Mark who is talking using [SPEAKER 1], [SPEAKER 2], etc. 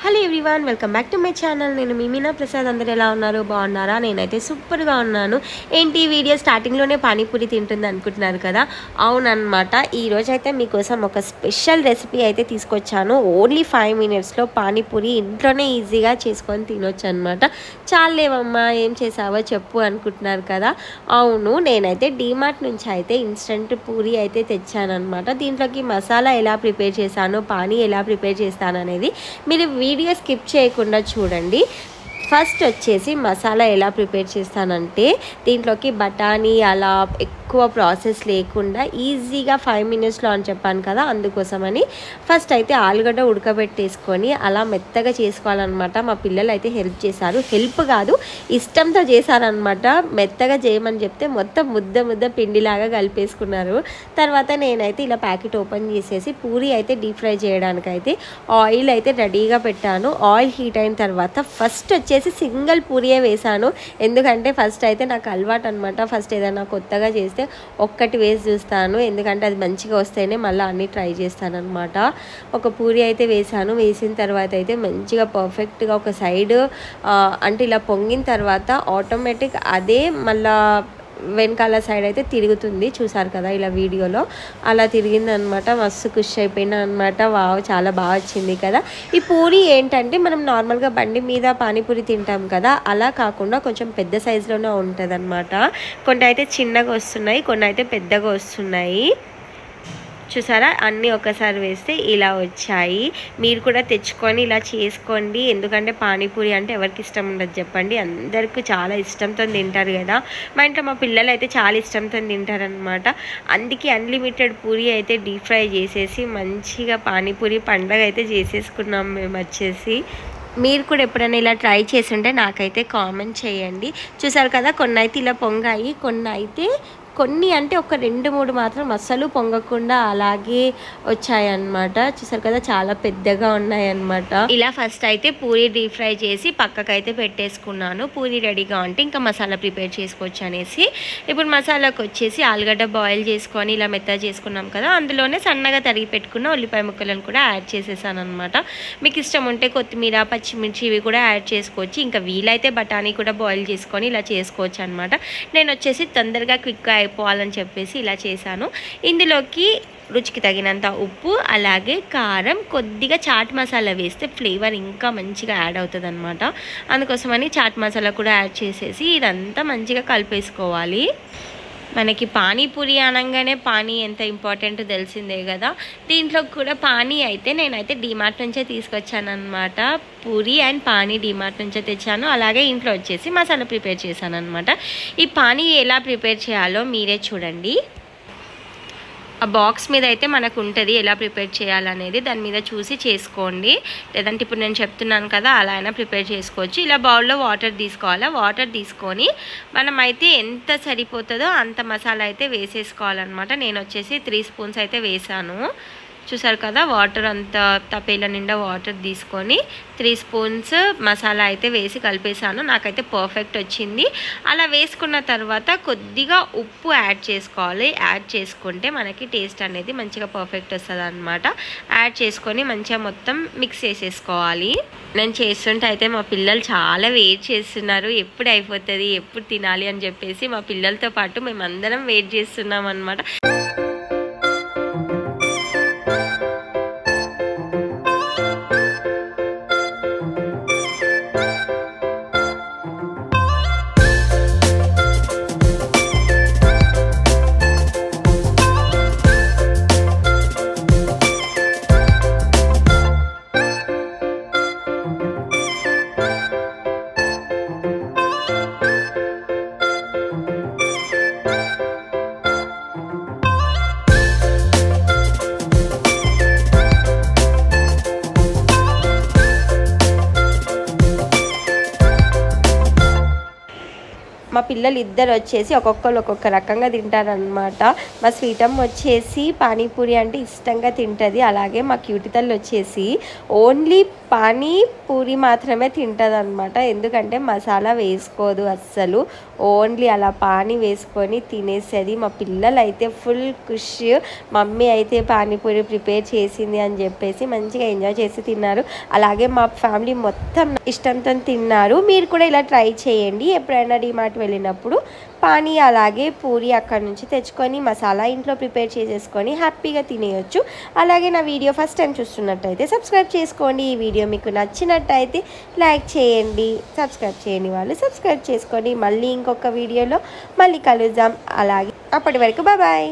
[SPEAKER 1] Hello everyone, welcome back to my channel. నేను మీ మీనా ప్రసాద్. అందరు ఎలా ఉన్నారు? బాగున్నారా? నేనైతే సూపర్గా ఉన్నాను. ఏంటి వీడియో స్టార్టింగ్లోనే పానీపూరి తింటుంది అనుకుంటున్నారు కదా? అవునన్నమాట. ఈరోజైతే మీకోసం ఒక స్పెషల్ రెసిపీ అయితే తీసుకొచ్చాను. ఓన్లీ 5 minutesలో పానీపూరి ఇంట్లోనే ఈజీగా చేసుకొని తినొచ్చు అనమాట. చాలేవమ్మా ఏం చేసావో చెప్పు అనుకుంటున్నారు కదా? అవును, నేనైతే డీమార్ట్ నుంచి అయితే ఇన్స్టెంట్ పూరి అయితే తెచ్చానమాట. దీంట్లోకి మసాలా ఎలా ప్రిపేర్ చేశాను, పానీ ఎలా ప్రిపేర్ చేస్తాను అనేది మీరు వీడియో స్కిప్ చేయకుండా చూడండి. ఫస్ట్ వచ్చేసి మసాలా ఎలా ప్రిపేర్ చేస్తానంటే, దీంట్లోకి బఠానీ అలా ఎక్కువ ప్రాసెస్ లేకుండా ఈజీగా 5 minutesలో అని చెప్పాను కదా, అందుకోసమని ఫస్ట్ అయితే ఆలుగడ్డ ఉడకబెట్టేసుకొని అలా మెత్తగా చేసుకోవాలన్నమాట. మా పిల్లలు అయితే హెల్ప్ చేశారు. హెల్ప్ కాదు, ఇష్టంతో చేశారనమాట. మెత్తగా చేయమని చెప్తే మొత్తం ముద్ద ముద్ద పిండిలాగా కలిపేసుకున్నారు. తర్వాత నేనైతే ఇలా ప్యాకెట్ ఓపెన్ చేసేసి పూరి అయితే డీప్ ఫ్రై చేయడానికైతే ఆయిల్ అయితే రెడీగా పెట్టాను. ఆయిల్ హీట్ అయిన తర్వాత ఫస్ట్ వచ్చేసి సింగిల్ పూరియే వేసాను. ఎందుకంటే ఫస్ట్ అయితే నాకు అలవాటు అనమాట. ఫస్ట్ ఏదైనా కొత్తగా చేస్తే ఒక్కటి వేసి చూస్తాను, ఎందుకంటే అది మంచిగా వస్తేనే మళ్ళీ అన్నీ ట్రై చేస్తాను అనమాట. ఒక పూరి అయితే వేసాను. వేసిన తర్వాత అయితే మంచిగా పర్ఫెక్ట్గా ఒక సైడ్ అంటే ఇలా పొంగిన తర్వాత ఆటోమేటిక్ అదే మళ్ళా వెనకాల సైడ్ అయితే తిరుగుతుంది. చూసారు కదా ఇలా వీడియోలో, అలా తిరిగిందనమాట. మస్తు ఖుషి అయిపోయినా అనమాట. వావ్, చాలా బాగా వచ్చింది కదా. ఈ పూరి ఏంటంటే మనం నార్మల్గా బండి మీద పానీపూరి తింటాం కదా, అలా కాకుండా కొంచెం పెద్ద సైజులోనే ఉంటుంది అనమాట. కొన్ని అయితే చిన్నగా వస్తున్నాయి, కొన్ని అయితే పెద్దగా వస్తున్నాయి. చూసారా, అన్నీ ఒకసారి వేస్తే ఇలా వచ్చాయి. మీరు కూడా తెచ్చుకొని ఇలా చేసుకోండి. ఎందుకంటే పానీపూరి అంటే ఎవరికి ఇష్టం ఉండదు చెప్పండి? అందరికీ చాలా ఇష్టంతో తింటారు కదా. మా ఇంట్లో మా పిల్లలు అయితే చాలా ఇష్టంతో తింటారనమాట. అందుకే అన్లిమిటెడ్ పూరి అయితే డీప్ ఫ్రై చేసేసి మంచిగా పానీపూరి పండగ అయితే చేసేసుకున్నాం మేము వచ్చేసి. మీరు కూడా ఎప్పుడైనా ఇలా ట్రై చేసి ఉంటే నాకైతే కామెంట్ చేయండి. చూసారు కదా, కొన్ని అయితే ఇలా పొంగాయి, కొన్ని అంటే ఒక 2-3 మాత్రం అస్సలు పొంగకుండా అలాగే వచ్చాయన్నమాట. చూసారు కదా, చాలా పెద్దగా ఉన్నాయన్నమాట. ఇలా ఫస్ట్ అయితే పూరి డీప్ ఫ్రై చేసి పక్కకైతే పెట్టేసుకున్నాను. పూరి రెడీగా ఉంటే ఇంకా మసాలా ప్రిపేర్ చేసుకోవచ్చు అనేసి. ఇప్పుడు మసాలాకు వచ్చేసి ఆలుగడ్డ బాయిల్ చేసుకొని ఇలా మెత్తగా చేసుకున్నాం కదా, అందులోనే సన్నగా తరిగి పెట్టుకున్న ఉల్లిపాయ ముక్కలను కూడా యాడ్ చేసేసాను అనమాట. మీకు ఇష్టం ఉంటే కొత్తిమీర, పచ్చిమిర్చి ఇవి కూడా యాడ్ చేసుకోవచ్చు. ఇంకా వీలైతే బఠానీ కూడా బాయిల్ చేసుకొని ఇలా చేసుకోవచ్చు అనమాట. నేను వచ్చేసి తొందరగా క్విక్గా అయిపోవాలని చెప్పేసి ఇలా చేశాను. ఇందులోకి రుచికి తగినంత ఉప్పు, అలాగే కారం, కొద్దిగా చాట్ మసాలా వేస్తే ఫ్లేవర్ ఇంకా మంచిగా యాడ్ అవుతుంది అనమాట. అందుకోసమని చాట్ మసాలా కూడా యాడ్ చేసేసి ఇదంతా మంచిగా కలిపేసుకోవాలి. మనకి పానీపూరి అనగానే పానీ ఎంత ఇంపార్టెంట్ తెలిసిందే కదా. దీంట్లో కూడా పానీ అయితే నేనైతే డీమార్ట్ నుంచే తీసుకొచ్చాను అనమాట. పూరి అండ్ పానీ డీమార్ట్ నుంచే తెచ్చాను. అలాగే ఇంట్లో వచ్చేసి మసాలా ప్రిపేర్ చేశాను అనమాట. ఈ పానీ ఎలా ప్రిపేర్ చేయాలో మీరే చూడండి. ఆ బాక్స్ మీద అయితే మనకు ఉంటుంది ఎలా ప్రిపేర్ చేయాలనేది, దాని మీద చూసి చేసుకోండి. లేదంటే ఇప్పుడు నేను చెప్తున్నాను కదా, అలా అయినా ప్రిపేర్ చేసుకోవచ్చు. ఇలా బౌల్లో వాటర్ తీసుకోవాలి. వాటర్ తీసుకొని మనం అయితే ఎంత సరిపోతుందో అంత మసాలా అయితే వేసేసుకోవాలన్నమాట. నేను వచ్చేసి 3 spoons అయితే వేసాను. చూసారు కదా, వాటర్ అంతా తపేల నిండా వాటర్ తీసుకొని 3 spoons మసాలా అయితే వేసి కలిపేసాను. నాకైతే పర్ఫెక్ట్ వచ్చింది. అలా వేసుకున్న తర్వాత కొద్దిగా ఉప్పు యాడ్ చేసుకోవాలి. యాడ్ చేసుకుంటే మనకి టేస్ట్ అనేది మంచిగా పర్ఫెక్ట్ వస్తుంది అనమాట. యాడ్ చేసుకొని మంచిగా మొత్తం మిక్స్ చేసేసుకోవాలి. నేను చేస్తుంటే అయితే మా పిల్లలు చాలా వెయిట్ చేస్తున్నారు, ఎప్పుడు అయిపోతుంది, ఎప్పుడు తినాలి అని చెప్పేసి. మా పిల్లలతో పాటు మేమందరం వెయిట్ చేస్తున్నాం అనమాట. మా పిల్లలు ఇద్దరు వచ్చేసి ఒక్కొక్కరు ఒక్కొక్క రకంగా తింటారనమాట. మా స్వీటమ్మ వచ్చేసి పానీపూరి అంటే ఇష్టంగా తింటుంది. అలాగే మా క్యూటి తల్లి వచ్చేసి ఓన్లీ పానీపూరి మాత్రమే తింటుంది అనమాట. ఎందుకంటే మసాలా వేసుకోదు అస్సలు, ఓన్లీ అలా పానీ వేసుకొని తినేసేది. మా పిల్లలు అయితే ఫుల్ ఖుష్, మమ్మీ అయితే పానీపూరి ప్రిపేర్ చేసింది అని చెప్పేసి మంచిగా ఎంజాయ్ చేసి తిన్నారు. అలాగే మా ఫ్యామిలీ మొత్తం ఇష్టంతో తిన్నారు. మీరు కూడా ఇలా ట్రై చేయండి. ఎప్పుడైనా డీమార్ట్ వెళ్ళినప్పుడు పానీ అలాగే పూరి అక్కడ నుంచి తెచ్చుకొని మసాలా ఇంట్లో ప్రిపేర్ చేసేసుకొని హ్యాపీగా తినేయచ్చు. అలాగే నా వీడియో ఫస్ట్ టైం చూస్తున్నట్టయితే సబ్స్క్రైబ్ చేసుకోండి. ఈ వీడియో మీకు నచ్చినట్టయితే లైక్ చేయండి, సబ్స్క్రైబ్ చేయని వాళ్ళు సబ్స్క్రైబ్ చేసుకోండి. మళ్ళీ ఇంకొక వీడియోలో మళ్ళీ కలుద్దాం. అలాగే అప్పటి వరకు బాయ్.